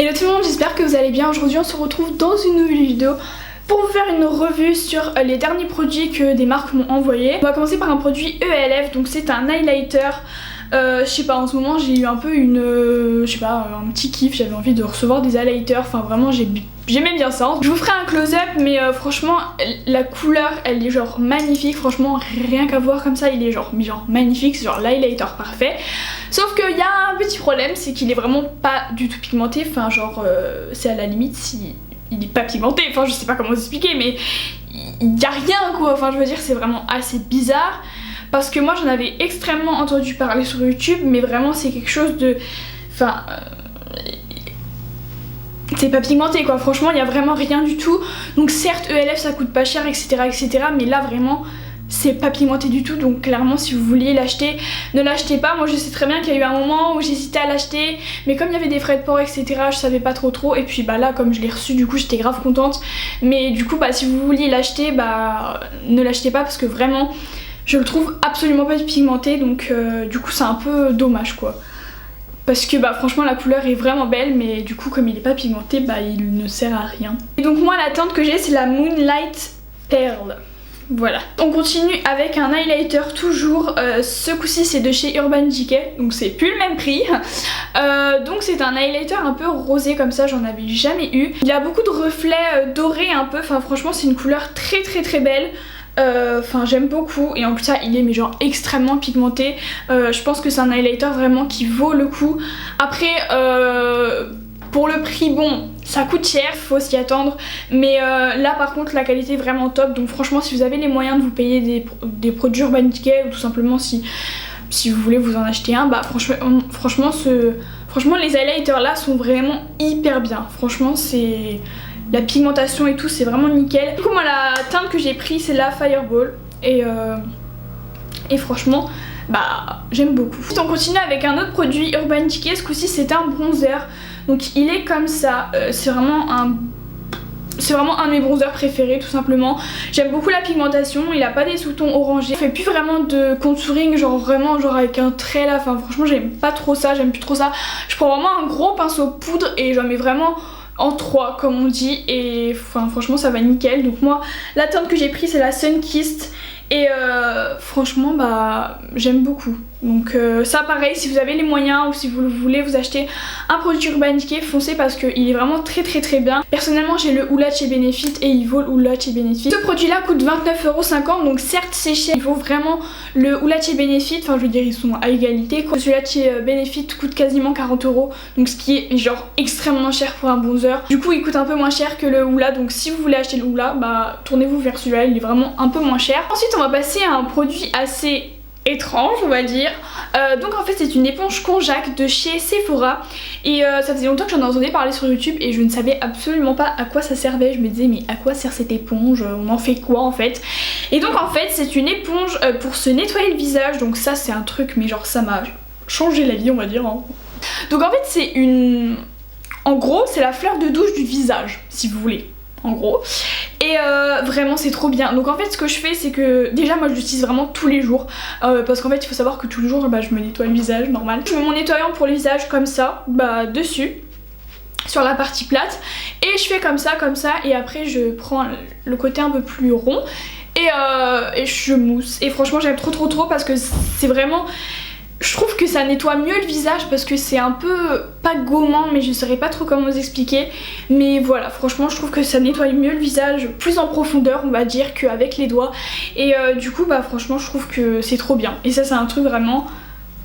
Hello tout le monde, j'espère que vous allez bien. Aujourd'hui on se retrouve dans une nouvelle vidéo pour vous faire une revue sur les derniers produits que des marques m'ont envoyés. On va commencer par un produit ELF, donc c'est un highlighter. Je sais pas, en ce moment j'ai eu un peu un petit kiff, j'avais envie de recevoir des highlighters, enfin vraiment j'aimais bien ça. Je vous ferai un close-up mais franchement la couleur elle est genre magnifique, franchement rien qu'à voir comme ça il est genre magnifique, c'est genre l'highlighter parfait. Sauf qu'il y a un petit problème, c'est qu'il est vraiment pas du tout pigmenté, enfin genre c'est à la limite si il est pas pigmenté, enfin je sais pas comment vous expliquer mais il y a rien quoi, enfin je veux dire c'est vraiment assez bizarre. Parce que moi j'en avais extrêmement entendu parler sur YouTube, mais vraiment c'est quelque chose de... Enfin... c'est pas pigmenté quoi, franchement il y a vraiment rien du tout. Donc certes ELF ça coûte pas cher etc, mais là vraiment c'est pas pigmenté du tout. Donc clairement si vous vouliez l'acheter, ne l'achetez pas. Moi je sais très bien qu'il y a eu un moment où j'hésitais à l'acheter, mais comme il y avait des frais de port etc je savais pas trop. Et puis bah là comme je l'ai reçu du coup j'étais grave contente. Mais du coup bah si vous vouliez l'acheter bah ne l'achetez pas parce que vraiment... je le trouve absolument pas pigmenté, donc du coup c'est un peu dommage quoi. Parce que bah franchement la couleur est vraiment belle, mais du coup comme il est pas pigmenté, bah il ne sert à rien. Et donc moi la teinte que j'ai c'est la Moonlight Pearl. Voilà. On continue avec un highlighter toujours, ce coup-ci c'est de chez Urban Decay, donc c'est plus le même prix. Donc c'est un highlighter un peu rosé comme ça, j'en avais jamais eu. Il a beaucoup de reflets dorés un peu, enfin franchement c'est une couleur très belle. Enfin j'aime beaucoup et en plus ça il est mais genre extrêmement pigmenté. Je pense que c'est un highlighter vraiment qui vaut le coup. Après pour le prix bon ça coûte cher, faut s'y attendre, mais là par contre la qualité est vraiment top. Donc franchement si vous avez les moyens de vous payer des produits Urban Decay ou tout simplement si vous voulez vous en acheter un, bah franchement les highlighters là sont vraiment hyper bien. Franchement c'est... la pigmentation et tout c'est vraiment nickel. Du coup moi la teinte que j'ai pris c'est la Fireball et franchement bah j'aime beaucoup. Ensuite on continue avec un autre produit Urban Decay, ce coup-ci c'est un bronzer. Donc il est comme ça, c'est vraiment un de mes bronzers préférés tout simplement. J'aime beaucoup la pigmentation, il a pas des sous-tons orangés. Il fait plus vraiment de contouring genre vraiment genre avec un trait là, enfin franchement j'aime pas trop ça, j'aime plus trop ça. Je prends vraiment un gros pinceau poudre et j'en mets vraiment en 3 comme on dit et enfin, franchement ça va nickel. Donc moi la teinte que j'ai pris c'est la Sunkissed et franchement bah j'aime beaucoup. Donc ça pareil si vous avez les moyens ou si vous voulez vous acheter un produit Urban Decay, foncez parce qu'il est vraiment très bien. Personnellement j'ai le Hoola de chez Benefit et il vaut le Hoola de chez Benefit. Ce produit là coûte 29,50 €, donc certes c'est cher, il vaut vraiment le Hoola de chez Benefit, enfin je veux dire ils sont à égalité quoi. Celui-là de chez Benefit coûte quasiment 40 €, donc ce qui est genre extrêmement cher pour un bronzer. Du coup il coûte un peu moins cher que le Hoola, donc si vous voulez acheter le Hoola bah tournez-vous vers celui-là, il est vraiment un peu moins cher. Ensuite on va passer à un produit assez étrange on va dire. Donc en fait c'est une éponge konjac de chez Sephora et ça faisait longtemps que j'en entendais parler sur YouTube et je ne savais absolument pas à quoi ça servait. Je me disais mais à quoi sert cette éponge, on en fait quoi en fait. Et donc en fait c'est une éponge pour se nettoyer le visage, donc ça c'est un truc mais genre ça m'a changé la vie on va dire hein. Donc en fait c'est une... en gros c'est la fleur de douche du visage si vous voulez en gros. Et vraiment c'est trop bien. Donc en fait ce que je fais c'est que déjà moi je l'utilise vraiment tous les jours parce qu'en fait il faut savoir que tous les jours bah, je me nettoie le visage normal. Je mets mon nettoyant pour le visage comme ça bah dessus sur la partie plate et je fais comme ça et après je prends le côté un peu plus rond et je mousse et franchement j'aime trop parce que c'est vraiment... je trouve que ça nettoie mieux le visage parce que c'est un peu pas gommant mais je saurais pas trop comment vous expliquer, mais voilà franchement je trouve que ça nettoie mieux le visage plus en profondeur on va dire qu'avec les doigts et du coup bah franchement je trouve que c'est trop bien et ça c'est un truc vraiment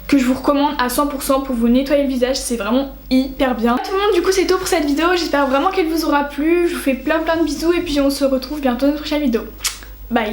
que je vous recommande à 100% pour vous nettoyer le visage, c'est vraiment hyper bien. Tout le monde du coup c'est tout pour cette vidéo, j'espère vraiment qu'elle vous aura plu, je vous fais plein de bisous et puis on se retrouve bientôt dans une prochaine vidéo. Bye.